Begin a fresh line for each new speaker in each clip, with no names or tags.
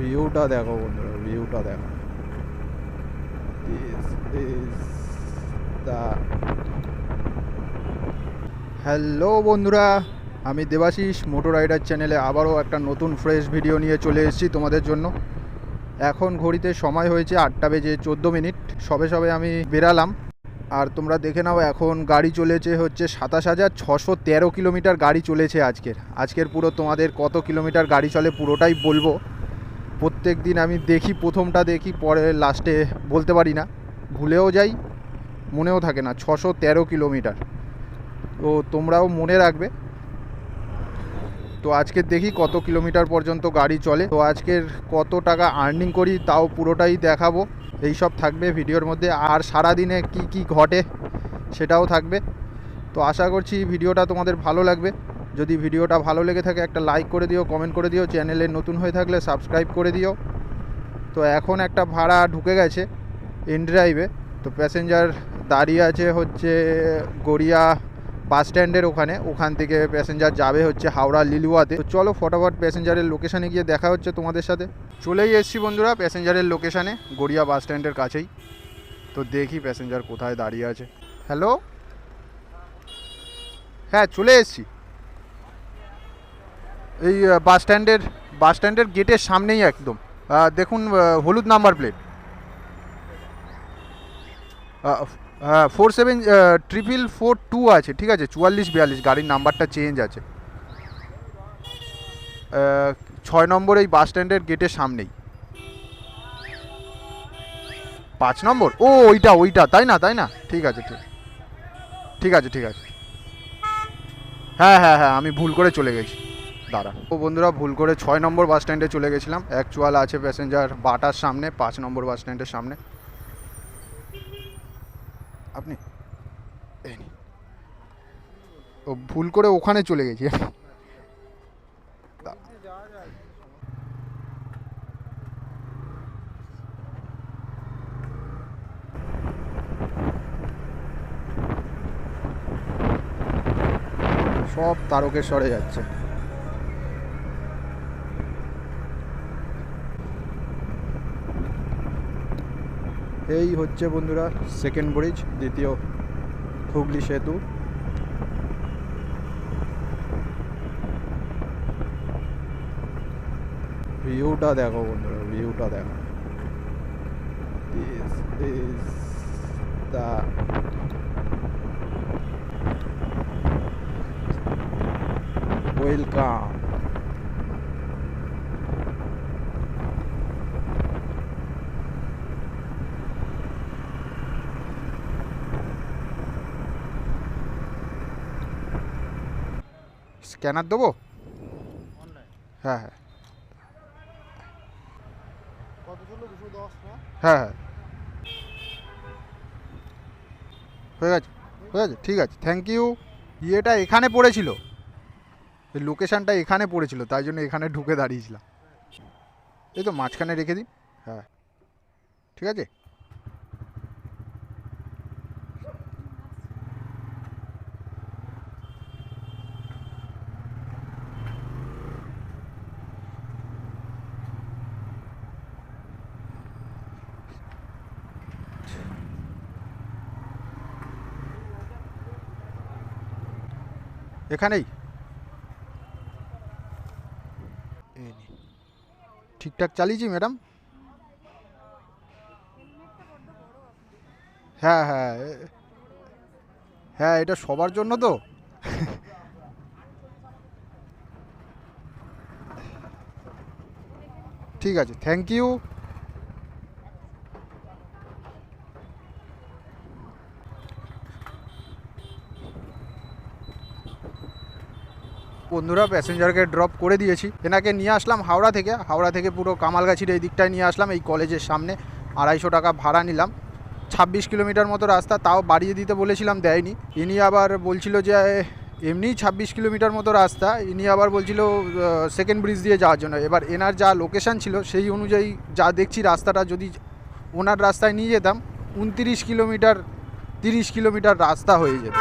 ভিউটা দেখো বন্ধুরা, ভিউটা দেখো। হ্যালো বন্ধুরা, আমি দেবাশিস মোটর রাইডার চ্যানেলে আবারও একটা নতুন ফ্রেশ ভিডিও নিয়ে চলে এসেছি তোমাদের জন্য। এখন ঘড়িতে সময় হয়েছে 8:14। সবে সবে আমি বেরালাম, আর তোমরা দেখে নাও এখন গাড়ি চলেছে হচ্ছে 27,613 কিলোমিটার গাড়ি চলেছে আজকের পুরো তোমাদের কত কিলোমিটার গাড়ি চলে পুরোটাই বলবো। প্রত্যেক দিন আমি দেখি, প্রথমটা দেখি, পরে লাস্টে বলতে পারি না, ভুলেও যাই, মনেও থাকে না। 613 কিলোমিটার, তো তোমরাও মনে রাখবে। তো আজকে দেখি কত কিলোমিটার পর্যন্ত গাড়ি চলে, তো আজকের কত টাকা আর্নিং করি তাও পুরোটাই দেখাবো। এই সব থাকবে ভিডিওর মধ্যে, আর সারা দিনে কি কি ঘটে সেটাও থাকবে। তো আশা করছি ভিডিওটা তোমাদের ভালো লাগবে। যদি ভিডিওটা ভালো লেগে থাকে একটা লাইক করে দিও, কমেন্ট করে দিও, চ্যানেলে নতুন হয়ে থাকলে সাবস্ক্রাইব করে দিও। তো এখন একটা ভাড়া ঢুকে গেছে ইনড্রাইভে, তো প্যাসেঞ্জার দাঁড়িয়ে আছে হচ্ছে গড়িয়া বাস স্ট্যান্ডের ওখান থেকে প্যাসেঞ্জার যাবে হচ্ছে হাওড়া লিলুয়াতে। তো চলো ফটাফট প্যাসেঞ্জারের লোকেশানে গিয়ে দেখা হচ্ছে তোমাদের সাথে। চলেই এসেছি বন্ধুরা প্যাসেঞ্জারের লোকেশানে, গড়িয়া বাস স্ট্যান্ডের কাছেই। তো দেখি প্যাসেঞ্জার কোথায় দাঁড়িয়ে আছে। হ্যালো, হ্যাঁ চলে এসেছি, এই বাস স্ট্যান্ডের গেটের সামনেই একদম। দেখুন হলুদ নাম্বার প্লেট, 474442 আছে, ঠিক আছে, 4442 গাড়ির নাম্বারটা চেঞ্জ আছে। 6 নম্বর এই বাস স্ট্যান্ডের গেটের সামনেই। 5 নম্বর, ও ওইটা তাই না, ঠিক আছে ঠিক আছে। হ্যাঁ আমি ভুল করে চলে গেছি, দাঁড়া। ও বন্ধুরা, ভুল করে 6 নম্বর বাস স্ট্যান্ডে চলে গেছিলাম। অ্যাকচুয়াল আছে প্যাসেঞ্জার বাটার সামনে, 5 নম্বর বাস স্ট্যান্ডের সামনে। আপনি ও ভুল করে ওখানে চলে গেছি। সব তারকেশ্বরে যাচ্ছে। এই হচ্ছে বন্ধুরা সেকেন্ড ব্রিজ, দ্বিতীয় হুগলি সেতু। ভিউটা দেখো বন্ধুরা, ভিউটা দেখো। This is the welcome. Scanner দেবো? হ্যাঁ হ্যাঁ হয়ে গেছে ঠিক আছে, থ্যাংক ইউ। ইয়েটা এখানে পড়েছিল, এই লোকেশানটা এখানে পড়েছিল, তাই জন্য এখানে ঢুকে দাঁড়িয়েছিলাম। এই তো মাঝখানে রেখে দিন, হ্যাঁ ঠিক আছে। এখানেই ঠিকঠাক চালিয়েছি ম্যাডাম। হ্যাঁ এটা সবার জন্য তো। ঠিক আছে, থ্যাংক ইউ। বন্ধুরা প্যাসেঞ্জারকে ড্রপ করে দিয়েছি, এনাকে নিয়ে আসলাম হাওড়া থেকে পুরো কামালগাছির এই দিকটায় নিয়ে আসলাম, এই কলেজের সামনে। 250 টাকা ভাড়া নিলাম, 26 কিলোমিটার মতো রাস্তা, তাও বাড়িয়ে দিতে বলেছিলাম, দেয়নি। ইনি আবার বলছিল যে এমনিই 26 কিলোমিটার মতো রাস্তা, ইনি আবার বলছিল সেকেন্ড ব্রিজ দিয়ে যাওয়ার জন্য। এবার এনার যা লোকেশান ছিল সেই অনুযায়ী যা দেখছি রাস্তাটা যদি ওনার রাস্তায় নিয়ে যেতাম 29 কিলোমিটার 30 কিলোমিটার রাস্তা হয়ে যেত।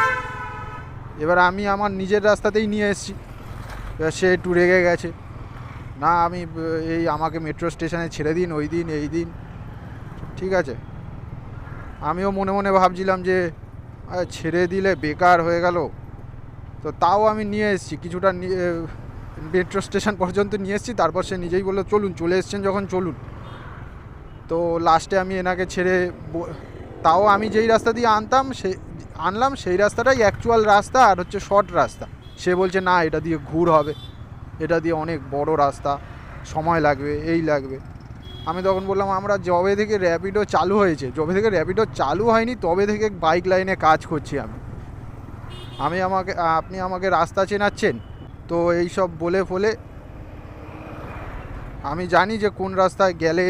এবার আমি আমার নিজের রাস্তাতেই নিয়ে এসেছি, এবার সে একটু রেগে গেছে, না আমি এই আমাকে মেট্রো স্টেশনে ছেড়ে দিন, ওই দিন এই দিন। ঠিক আছে, আমিও মনে মনে ভাবছিলাম যে ছেড়ে দিলে বেকার হয়ে গেল। তো তাও আমি নিয়ে এসেছি কিছুটা, মেট্রো স্টেশন পর্যন্ত নিয়ে এসেছি। তারপর সে নিজেই বললো চলুন, চলে এসছেন যখন চলুন। তো লাস্টে আমি এনাকে ছেড়ে, তাও আমি যেই রাস্তা দিয়ে আনলাম সেই রাস্তাটাই অ্যাকচুয়াল রাস্তা, আর হচ্ছে শর্ট রাস্তা। সে বলছে না, এটা দিয়ে ঘুর হবে, এটা দিয়ে অনেক বড় রাস্তা, সময় লাগবে, এই লাগবে। আমি তখন বললাম আমরা যবে থেকে র্যাপিডো চালু হয়েছে, যবে থেকে র্যাপিডো চালু হয়নি তবে থেকে বাইক লাইনে কাজ করছি আপনি আমাকে রাস্তা চেনাচ্ছেন? তো এই সব বলে ফলে আমি জানি যে কোন রাস্তায় গেলে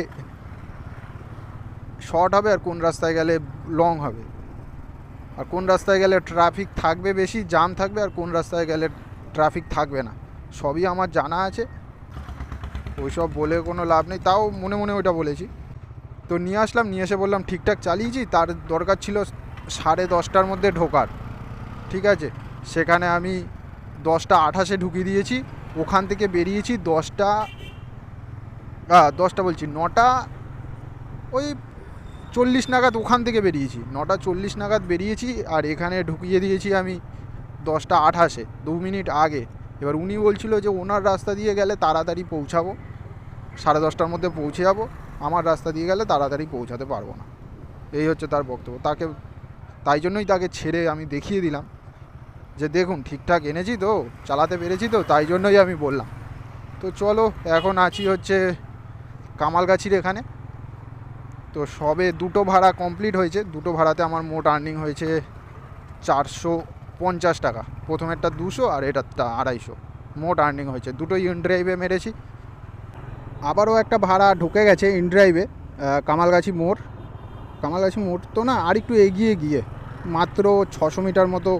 শর্ট হবে আর কোন রাস্তায় গেলে লং হবে, আর কোন রাস্তায় গেলে ট্রাফিক থাকবে বেশি, জ্যাম থাকবে, আর কোন রাস্তায় গেলে ট্রাফিক থাকবে না। সবই আমার জানা আছে, ওইসব বলে কোনো লাভ নেই। তাও মনে মনে ওইটা বলেছি। তো নিয়ে আসলাম, নিয়ে এসে বললাম ঠিকঠাক চালিয়েছি। তার দরকার ছিল 10:30টার মধ্যে ঢোকার। ঠিক আছে, সেখানে আমি 10:28 ঢুকিয়ে দিয়েছি। ওখান থেকে বেরিয়েছি 9টা ওই 40 নাগাদ ওখান থেকে বেরিয়েছি। 9:40 নাগাদ বেরিয়েছি, আর এখানে ঢুকিয়ে দিয়েছি আমি 10:28, 2 মিনিট আগে। এবার উনি বলছিল যে ওনার রাস্তা দিয়ে গেলে তাড়াতাড়ি পৌঁছাবো, 10:30টার মধ্যে পৌঁছে যাবো, আমার রাস্তা দিয়ে গেলে তাড়াতাড়ি পৌঁছাতে পারবো না। এই হচ্ছে তার বক্তব্য। তাই জন্যই তাকে ছেড়ে আমি দেখিয়ে দিলাম যে দেখুন ঠিকঠাক এনেছি তো, চালাতে পেরেছি তো, তাই জন্যই আমি বললাম। তো চলো, এখন আছি হচ্ছে কামালগাছির এখানে। তো সবে 2টো ভাড়া কমপ্লিট হয়েছে। 2টো ভাড়াতে আমার মোট আর্নিং হয়েছে 450 টাকা। প্রথমেরটা 200 আর এটারটা 250, মোট আর্নিং হয়েছে। দুটোই ইন ড্রাইভে মেরেছি। আবারও একটা ভাড়া ঢুকে গেছে ইন ড্রাইভে, কামালগাছি মোড় তো না, আর একটু এগিয়ে গিয়ে মাত্র 600 মিটার মতো,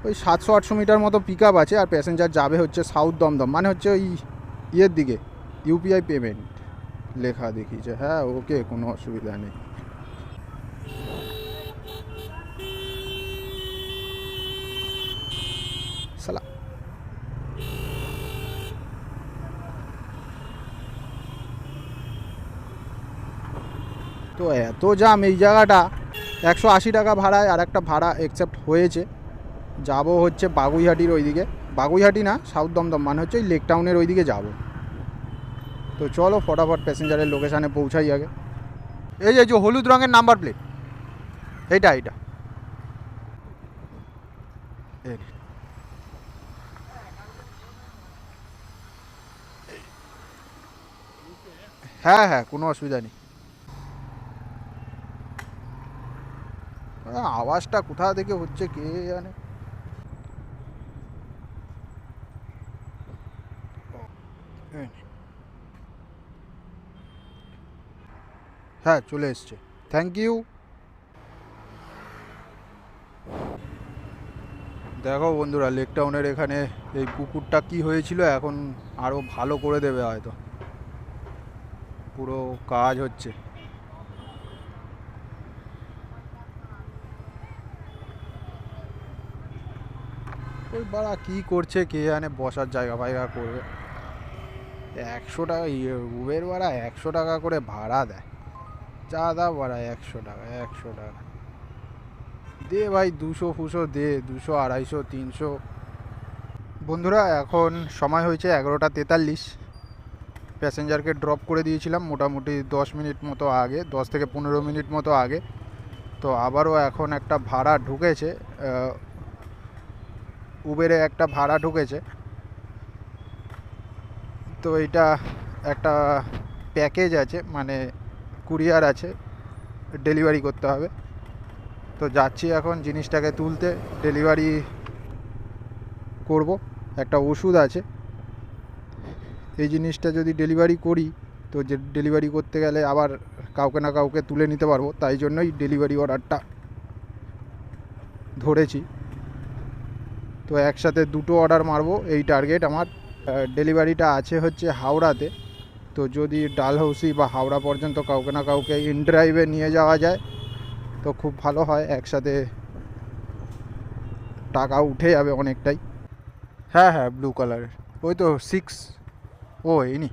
ওই 700-800 মিটার মতো পিক আপ আছে। আর প্যাসেঞ্জার যাবে হচ্ছে সাউথ দমদম, মানে হচ্ছে ওই ইয়ের দিকে। ইউপিআই পেমেন্ট লেখা দেখিয়েছে। হ্যাঁ ওকে, কোনো অসুবিধা নেই। সালা, তো এত জাম এই জায়গাটা। 180 টাকা ভাড়ায় আর একটা ভাড়া অ্যাকসেপ্ট হয়েছে। যাব হচ্ছে বাগুইহাটির ওইদিকে, বাগুইহাটি না, সাউথ দমদম, মানে হচ্ছে ওই লেক টাউনের ওইদিকে যাব। তো চলো ফটাফট প্যাসেঞ্জারের লোকেশানে পৌঁছাই আগে। এই যে হলুদ রঙের নাম্বার প্লেট, এইটা হ্যাঁ হ্যাঁ, কোনো অসুবিধা নেই। আওয়াজটা কোথা থেকে হচ্ছে কে জানে। হ্যাঁ চলে এসছে, থ্যাংক ইউ। দেখো বন্ধুরা, লেক টাউনের এখানে এই পুকুরটা কি হয়েছিল, এখন আরও ভালো করে দেবে হয়তো, পুরো কাজ হচ্ছে। ওই বাড়া কী করছে কে জানে, বসার জায়গা ফায়গা করবে। 100 টাকা উবের ভাড়া, 100 টাকা করে ভাড়া দেয়, চাঁদা ভাড়া 100 টাকা, 100 টাকা দে ভাই, 200 দে, 200, 250, 300। বন্ধুরা এখন সময় হয়েছে 11:43। প্যাসেঞ্জারকে ড্রপ করে দিয়েছিলাম মোটামুটি 10 মিনিট মতো আগে, 10 থেকে 15 মিনিট মতো আগে। তো আবারও এখন একটা ভাড়া ঢুকেছে, উবেরে একটা ভাড়া ঢুকেছে। তো এটা একটা প্যাকেজ আছে, মানে কুরিয়ার আছে, ডেলিভারি করতে হবে। তো যাচ্ছি এখন জিনিসটাকে তুলতে, ডেলিভারি করব। একটা ওষুধ আছে, এই জিনিসটা যদি ডেলিভারি করি তো যে ডেলিভারি করতে গেলে আবার কাউকে না কাউকে তুলে নিতে পারবো, তাই জন্যই ডেলিভারি অর্ডারটা ধরেছি। তো একসাথে 2টো অর্ডার মারবো, এই টার্গেট আমার। ডেলিভারিটা আছে হচ্ছে হাওড়াতে। তো যদি ডালহৌসি বা হাওড়া পর্যন্ত কাউকে না কাউকে ইন ড্রাইভে নিয়ে যাওয়া যায় তো খুব ভালো হয়, একসাথে টাকা উঠে যাবে অনেকটাই। হ্যাঁ হ্যাঁ, ব্লু কালারের, ওই তো ও ইনি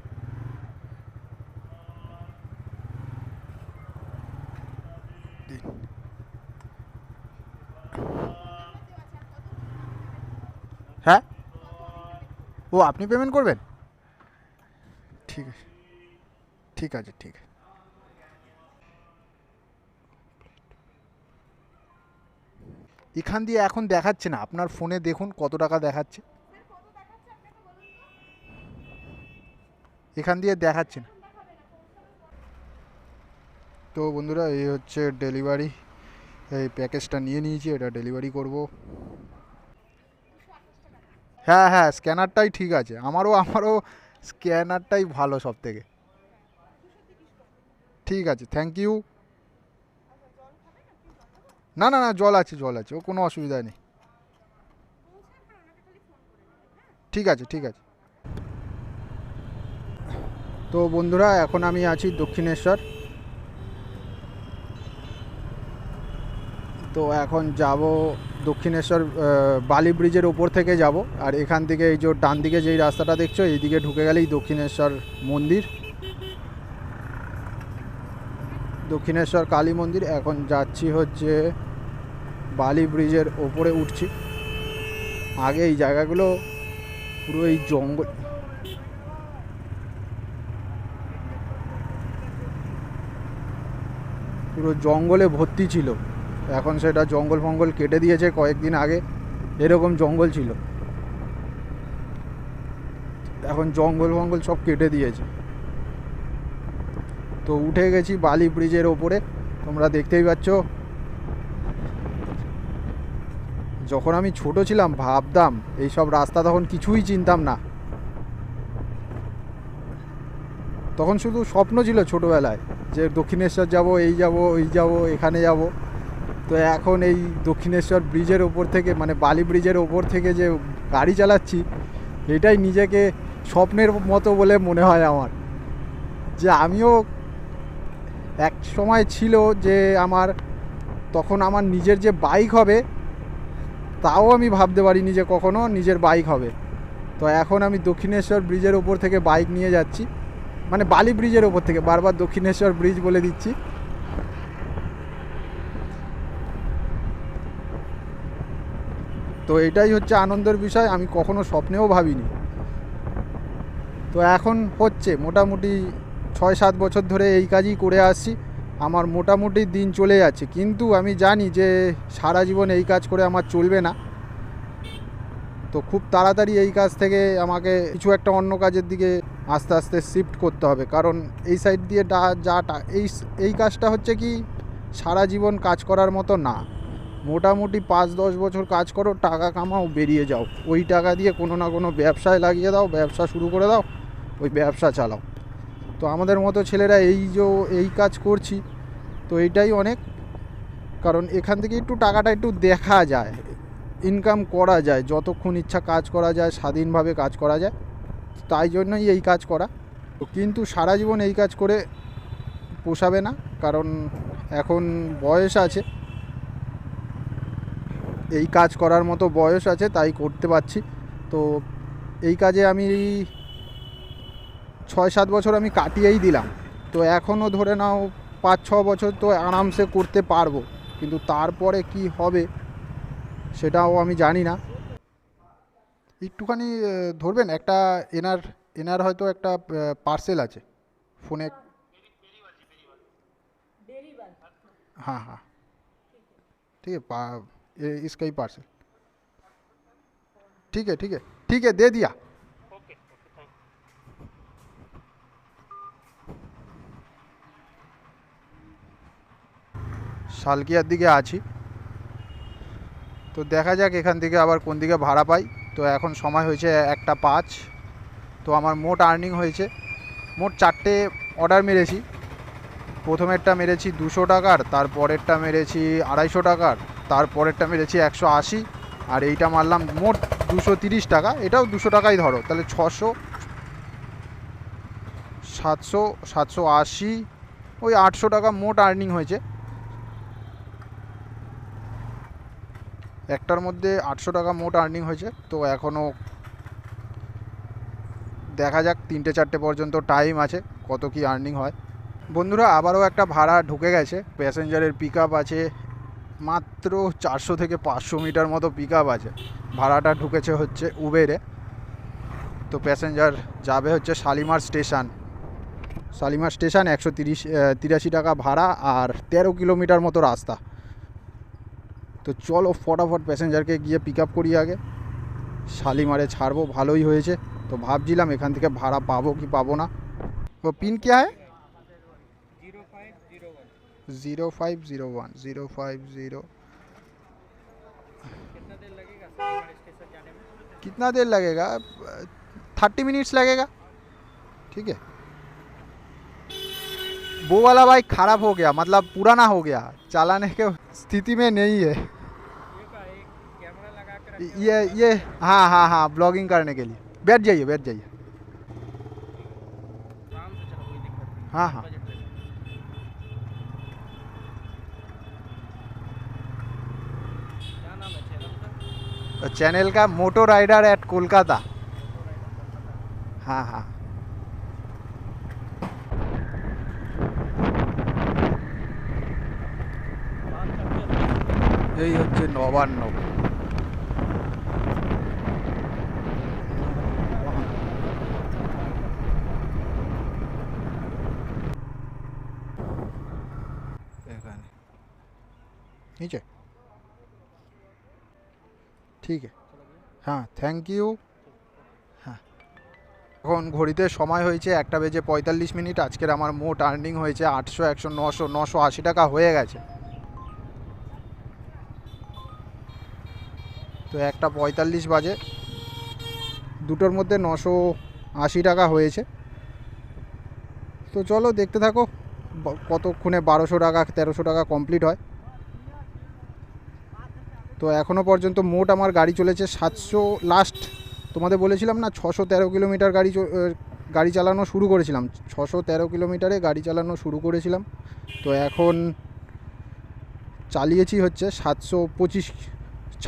হ্যাঁ, ও আপনি পেমেন্ট করবেন? ঠিক আছে ঠিক আছে ঠিক আছে। এখান দিয়ে এখন দেখাচ্ছে না, আপনার ফোনে দেখুন কত টাকা দেখাচ্ছে। এখান দিয়ে দেখাচ্ছে না। তো বন্ধুরা এই হচ্ছে ডেলিভারি, এই প্যাকেজটা নিয়ে নিয়েছি, এটা ডেলিভারি করব। হ্যাঁ হ্যাঁ, স্ক্যানারটাই ঠিক আছে, আমারও স্ক্যানারটাই ভালো সব থেকে। ঠিক আছে, থ্যাংক ইউ। না না না, জল আছে জল আছে, ও কোনো অসুবিধা নেই। ঠিক আছে ঠিক আছে। তো বন্ধুরা এখন আমি আছি দক্ষিণেশ্বর। তো এখন যাব দক্ষিণেশ্বর, বালি ব্রিজের ওপর থেকে যাব। আর এখান থেকে এই যে ডান দিকে যেই রাস্তাটা দেখছো এই দিকে ঢুকে গেলেই দক্ষিণেশ্বর মন্দির, দক্ষিণেশ্বর কালী মন্দির। এখন যাচ্ছি হচ্ছে বালি ব্রিজের ওপরে উঠছি। আগে এই জায়গাগুলো পুরো এই জঙ্গল, পুরো জঙ্গলে ভর্তি ছিল। এখন সেটা জঙ্গল ফঙ্গল কেটে দিয়েছে, কয়েকদিন আগে এরকম জঙ্গল ছিল, এখন জঙ্গল ফঙ্গল সব কেটে দিয়েছে। তো উঠে গেছি বালি ব্রিজের ওপরে, তোমরা দেখতেই পাচ্ছ। যখন আমি ছোট ছিলাম ভাবতাম এইসব রাস্তা, তখন কিছুই চিনতাম না, তখন শুধু স্বপ্ন ছিল ছোটোবেলায় যে দক্ষিণেশ্বর যাব, এই যাব ওই যাব এখানে যাব। তো এখন এই দক্ষিণেশ্বর ব্রিজের ওপর থেকে, মানে বালি ব্রিজের ওপর থেকে যে গাড়ি চালাচ্ছি, এটাই নিজেকে স্বপ্নের মতো বলে মনে হয় আমার। যে আমিও এক সময় ছিল যে আমার, তখন আমার নিজের যে বাইক হবে তাও আমি ভাবতে পারিনি যে কখনো নিজের বাইক হবে। তো এখন আমি দক্ষিণেশ্বর ব্রিজের ওপর থেকে বাইক নিয়ে যাচ্ছি, মানে বালি ব্রিজের ওপর থেকে, বারবার দক্ষিণেশ্বর ব্রিজ বলে দিচ্ছি। তো এটাই হচ্ছে আনন্দের বিষয়, আমি কখনো স্বপ্নেও ভাবিনি। তো এখন হচ্ছে মোটামুটি 6-7 বছর ধরে এই কাজই করে আসছি, আমার মোটামুটি দিন চলে যাচ্ছে। কিন্তু আমি জানি যে সারা জীবন এই কাজ করে আমার চলবে না। তো খুব তাড়াতাড়ি এই কাজ থেকে আমাকে কিছু একটা অন্য কাজের দিকে আস্তে আস্তে শিফট করতে হবে, কারণ এই সাইড দিয়ে এই কাজটা হচ্ছে কি সারা জীবন কাজ করার মতো না। মোটামুটি 5-10 বছর কাজ করো, টাকা কামাও, বেরিয়ে যাও, ওই টাকা দিয়ে কোনো না কোনো ব্যবসায় লাগিয়ে দাও, ব্যবসা শুরু করে দাও, ওই ব্যবসা চালাও। তো আমাদের মতো ছেলেরা এই কাজ করছি, তো এইটাই অনেক। কারণ এখান থেকে একটু টাকাটা একটু দেখা যায়, ইনকাম করা যায়, যতক্ষণ ইচ্ছা কাজ করা যায়, স্বাধীনভাবে কাজ করা যায়, তাই জন্যই এই কাজ করা। তো কিন্তু সারা জীবন এই কাজ করে পোষাবে না, কারণ এখন বয়স আছে, এই কাজ করার মতো বয়স আছে, তাই করতে পারছি। তো এই কাজে আমি 6-7 বছর আমি কাটিয়েই দিলাম। তো এখনও ধরে নাও 5-6 বছর তো আরামসে করতে পারবো, কিন্তু তারপরে কি হবে সেটাও আমি জানি না। একটুখানি ধরবেন, একটা এনার এনার হয়তো একটা পার্সেল আছে ফোনে। हाँ हाँ ठीक है, इसका ही पार्सल। ठीक है ठीक है ठीक है, दे दिया। শালকিয়ার দিকে আছি, তো দেখা যাক এখান থেকে আবার কোন দিকে ভাড়া পাই। তো এখন সময় হয়েছে 1:05। তো আমার মোট আর্নিং হয়েছে, মোট 4টে অর্ডার মেরেছি। প্রথমেরটা মেরেছি 200 টাকার, তারপরেরটা মেরেছি 250 টাকার, তারপরেরটা মেরেছি 180, আর এইটা মারলাম মোট 230 টাকা। এটাও 200 টাকাই ধরো, তাহলে 600, 700, 780, ওই 800 টাকা মোট আর্নিং হয়েছে। একটার মধ্যে 800 টাকা মোট আর্নিং হয়েছে। তো এখনও দেখা যাক 3-4 পর্যন্ত টাইম আছে, কত কি আর্নিং হয়। বন্ধুরা আবারও একটা ভাড়া ঢুকে গেছে, প্যাসেঞ্জারের পিক আপ আছে, মাত্র 400 থেকে 500 মিটার মতো পিক আপ আছে। ভাড়াটা ঢুকেছে হচ্ছে উবেরে। তো প্যাসেঞ্জার যাবে হচ্ছে শালিমার স্টেশন। শালিমার স্টেশন 183 টাকা ভাড়া আর 13 কিলোমিটার মতো রাস্তা। তো চলো ফটাফট প্যাসেঞ্জারকে গিয়ে পিক আপ করি আগে, শালিমারে ছাড়বো। ভালোই হয়েছে, তো ভাবছিলাম এখান থেকে ভাড়া পাবো কি পাবো না। তো পিন क्या है? 0501 050। कितना देर लगेगा? 30 मिनट्स लगेगा। ठीक है। वो वाला बाइक खराब हो गया, मतलब पुराना हो गया, चलाने के स्थिति में नहीं है। ये हाँ हाँ हाँ, ब्लॉगिंग करने के लिए। बैठ जाइए बैठ जाइए। हाँ हाँ। चैनल का मोटो राइडर एट कोलकाता। हाँ हाँ। এই হচ্ছে নবান্ন। এখানে নিচে, ঠিক আছে। হ্যাঁ থ্যাংক ইউ। হ্যাঁ এখন ঘড়িতে সময় হয়েছে 1:45। আজকের আমার মোট আর্নিং হয়েছে 800, 100, 900, 980 টাকা হয়ে গেছে। তো 1:45 বাজে, দুটোর মধ্যে 980 টাকা হয়েছে। তো চলো দেখতে থাকো কতক্ষণে 1200 টাকা 1300 টাকা কমপ্লিট হয়। তো এখনও পর্যন্ত মোট আমার গাড়ি চলেছে 700। লাস্ট তোমাদের বলেছিলাম না 613 কিলোমিটার গাড়ি চালানো শুরু করেছিলাম, 613 কিলোমিটারে গাড়ি চালানো শুরু করেছিলাম। তো এখন চালিয়েছি হচ্ছে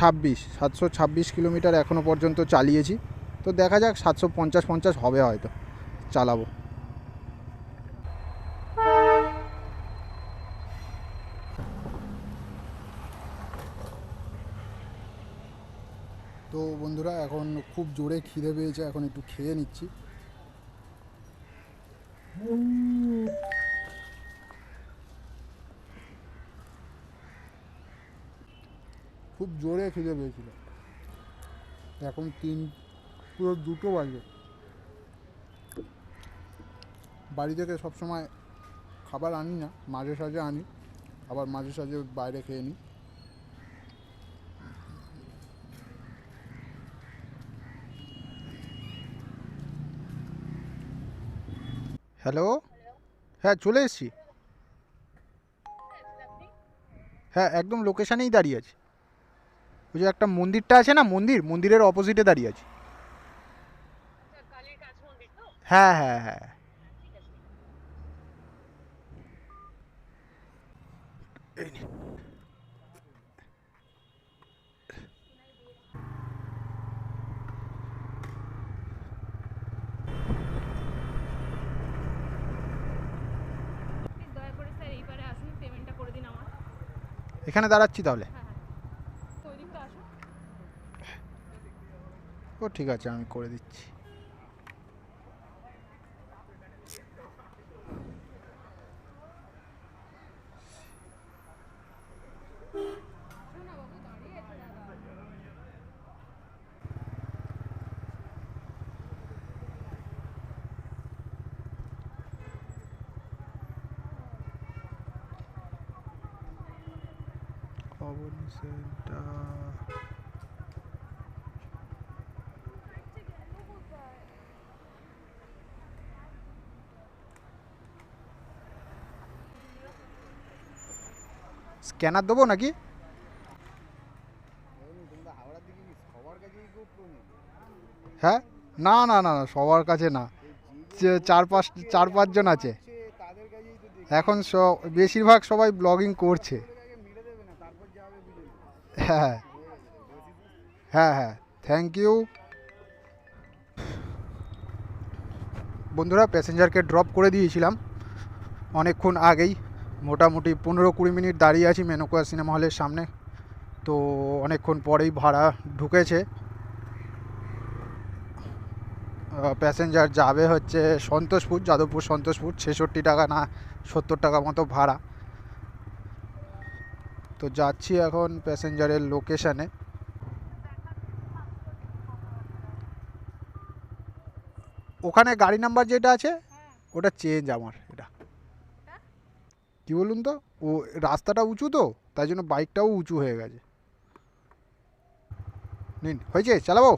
726 কিলোমিটার এখনও পর্যন্ত চালিয়েছি। তো দেখা যাক 750 হবে হয়তো, চালাবো। তো বন্ধুরা এখন খুব জোরে খিদে পেয়েছে, এখন একটু খেয়ে নিচ্ছি। খুব জোরে খিদে পেয়েছিল, এখন পুরো 2টো বাজে। বাড়ি থেকে সবসময় খাবার আনি না, মাঝে সাঝে আনি, আবার মাঝে সাঝে বাইরে খেয়ে নিই। হ্যালো, হ্যাঁ চলে এসেছি। হ্যাঁ একদম লোকেশানেই দাঁড়িয়ে আছি। ওই যে একটা মন্দিরটা আছে না, মন্দিরের অপোজিটে দাঁড়িয়ে আছি। হ্যাঁ হ্যাঁ হ্যাঁ। এই নিন। এখানে দাঁড়াচ্ছি তাহলে। ও ঠিক আছে, আমি করে দিচ্ছি। স্ক্যানার দেবো নাকি? হ্যাঁ না না না না, সবার কাছে না, 4-5 জন আছে এখন, বেশিরভাগ সবাই ব্লগিং করছে। হ্যাঁ হ্যাঁ হ্যাঁ থ্যাংক ইউ। বন্ধুরা প্যাসেঞ্জারকে ড্রপ করে দিয়েছিলাম অনেকক্ষণ আগেই, মোটামুটি 15-20 মিনিট দাঁড়িয়ে আছি মেনকা সিনেমা হলের সামনে। তো অনেকক্ষণ পরেই ভাড়া ঢুকেছে। প্যাসেঞ্জার যাবে হচ্ছে সন্তোষপুর, যাদবপুর সন্তোষপুর, 66 টাকা না 70 টাকা মতো ভাড়া। তো যাচ্ছি এখন প্যাসেঞ্জারের লোকেশানে। ওখানে গাড়ি নাম্বার যেটা আছে ওটা চেঞ্জ আমার। এটা কি বলুন তো, ও রাস্তাটা উঁচু তো তাই জন্য বাইকটাও উঁচু হয়ে গেছে। নিন, হয়েছে, চালাবো।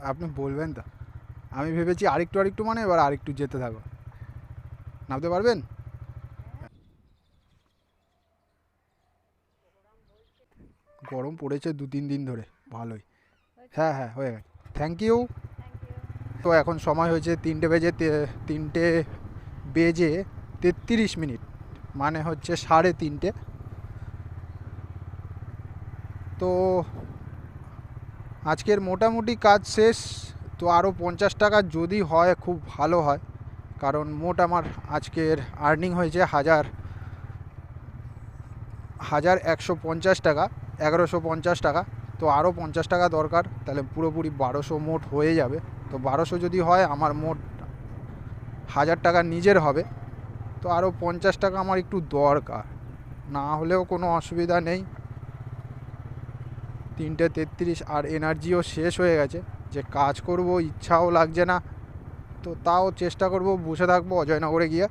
আপনি বলবেন তো, আমি ভেবেছি আরেকটু মানে এবার আরেকটু যেতে থাকো। নামতে পারবেন? গরম পড়েছে 2-3 দিন ধরে ভালোই। হ্যাঁ হ্যাঁ, হয়ে গেছে, থ্যাংক ইউ। তো এখন সময় হয়েছে 3:33, মানে হচ্ছে 3:30। তো আজকের মোটামুটি কাজ শেষ। তো আরও 50 টাকা যদি হয় খুব ভালো হয়, কারণ মোট আমার আজকের আর্নিং হয়েছে 1,150 টাকা, 1150 টাকা। তো আরও 50 টাকা দরকার, তাহলে পুরোপুরি 1200 মোট হয়ে যাবে। তো 1200 যদি হয় আমার মোট 1000 টাকা নিজের হবে। তো আরও 50 টাকা আমার একটু দরকার, না হলেও কোনো অসুবিধা নেই। 3:33 আর এনার্জিও শেষ হয়ে গেছে, যে কাজ করব ইচ্ছাও লাগছে না। তো তাও চেষ্টা করব, বসে থাকবো অজয়নগরে গিয়ে।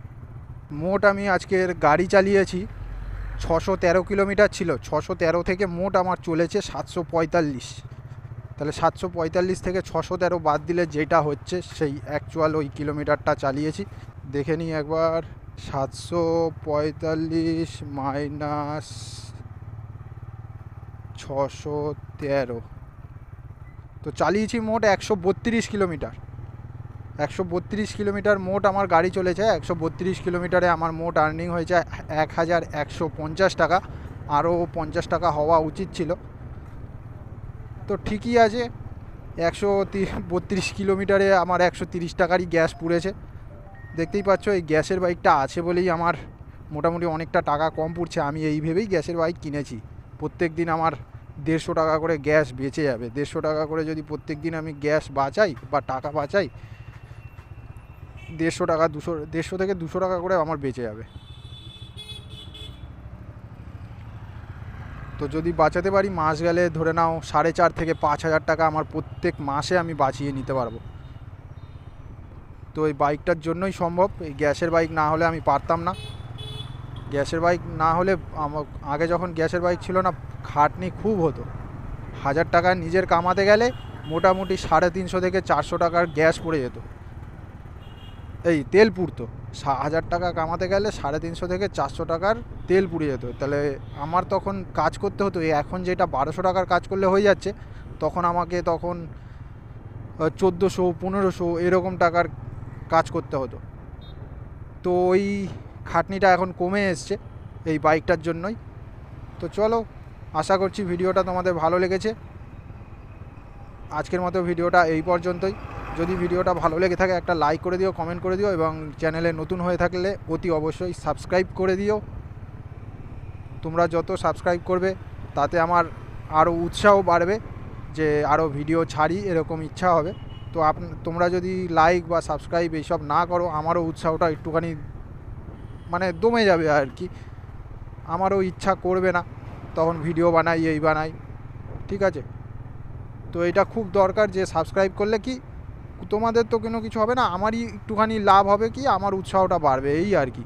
মোট আমি আজকের গাড়ি চালিয়েছি 613 কিলোমিটার ছিল, 613 থেকে মোট আমার চলেছে 745। তাহলে 745 থেকে 613 বাদ দিলে যেটা হচ্ছে সেই অ্যাকচুয়াল ওই কিলোমিটারটা চালিয়েছি। দেখে নিই একবার, 745 মাইনাস 613, তো চালিয়েছি মোট 132 কিলোমিটার। 132 কিলোমিটার মোট আমার গাড়ি চলেছে। 132 কিলোমিটারে আমার মোট আর্নিং হয়েছে 1,150 টাকা। আরও 50 টাকা হওয়া উচিত ছিল। তো ঠিকই আছে, 132 কিলোমিটারে আমার 130 টাকারই গ্যাস পুড়েছে। দেখতেই পাচ্ছ, এই গ্যাসের বাইকটা আছে বলেই আমার মোটামুটি অনেকটা টাকা কম পড়ছে। আমি এই ভেবেই গ্যাসের বাইক কিনেছি। প্রত্যেক দিন আমার 150 টাকা করে গ্যাস বেঁচে যাবে। 150 টাকা করে যদি প্রত্যেক দিন আমি গ্যাস বাঁচাই বা টাকা বাঁচাই, 150 টাকা 150 থেকে 200 টাকা করে আমার বেঁচে যাবে। তো যদি বাঁচাতে পারি, মাস গেলে ধরে নাও 4,500 থেকে 5,000 টাকা আমার প্রত্যেক মাসে আমি বাঁচিয়ে নিতে পারবো। তো এই বাইকটার জন্যই সম্ভব। এই গ্যাসের বাইক না হলে আমি পারতাম না। গ্যাসের বাইক না হলে আগে যখন গ্যাসের বাইক ছিল না, খাটনি খুব হতো। 1,000 টাকা নিজের কামাতে গেলে মোটামুটি 350 থেকে 400 টাকার গ্যাস পড়ে যেত, এই তেল পুড়তো। 1,000 টাকা কামাতে গেলে 350 থেকে 400 টাকার তেল পুড়ে যেত। তাহলে আমার তখন কাজ করতে হতো, এখন যেটা 1200 টাকার কাজ করলে হয়ে যাচ্ছে, তখন আমাকে 1400-1500 এরকম টাকার কাজ করতে হতো। তো ওই খাটনিটা এখন কমে এসছে এই বাইকটার জন্যই। তো চলো, আশা করছি ভিডিওটা তোমাদের ভালো লেগেছে। আজকের মতো ভিডিওটা এই পর্যন্তই। যদি ভিডিওটা ভালো লেগে থাকে একটা লাইক করে দিও, কমেন্ট করে দিও, এবং চ্যানেলে নতুন হয়ে থাকলে অতি অবশ্যই সাবস্ক্রাইব করে দিও। তোমরা যত সাবস্ক্রাইব করবে তাতে আমার আরও উৎসাহ বাড়বে, যে আরও ভিডিও ছাড়ি এরকম ইচ্ছা হবে। তো তোমরা যদি লাইক বা সাবস্ক্রাইব এইসব না করো, আমারও উৎসাহটা একটুখানি মানে দমে যাবে আর কি। আমারও ইচ্ছা করবে না তখন ভিডিও বানাই, এই বানাই, ঠিক আছে। তো এটা খুব দরকার, যে সাবস্ক্রাইব করলে কি তোমাদের তো কোনো কিছু হবে না, আমারই একটুখানি লাভ হবে, কি আমার উৎসাহটা বাড়বে, এই আর কি।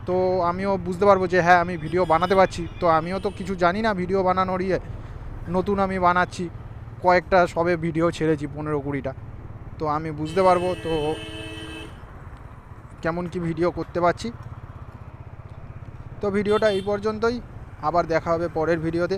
তো আমিও বুঝতে পারবো যে হ্যাঁ, আমি ভিডিও বানাতে পারছি। তো আমিও তো কিছু জানি না ভিডিও বানানোর, নতুন আমি বানাচ্ছি, কয়েকটা সবে ভিডিও ছেড়েছি 15-20টা। তো আমি বুঝতে পারবো তো কেমন কি ভিডিও করতে পারছি। তো ভিডিওটা এই পর্যন্তই, আবার দেখা হবে পরের ভিডিওতে।